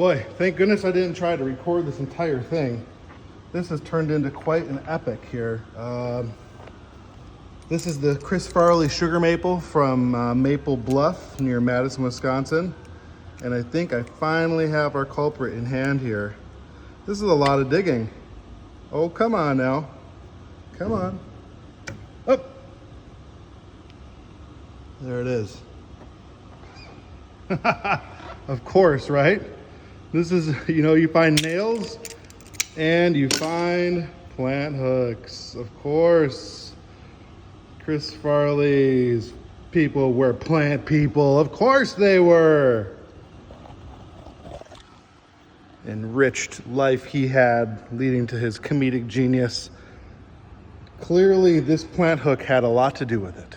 Boy, thank goodness I didn't try to record this entire thing. This has turned into quite an epic here. This is the Chris Farley sugar maple from Maple Bluff near Madison, Wisconsin. And I think I finally have our culprit in hand here. This is a lot of digging. Oh, come on now. Come on. Up. There it is. Of course, right? This is, you find nails and you find plant hooks. Of course. Chris Farley's people were plant people. Of course they were. Enriched life he had, leading to his comedic genius. Clearly, this plant hook had a lot to do with it.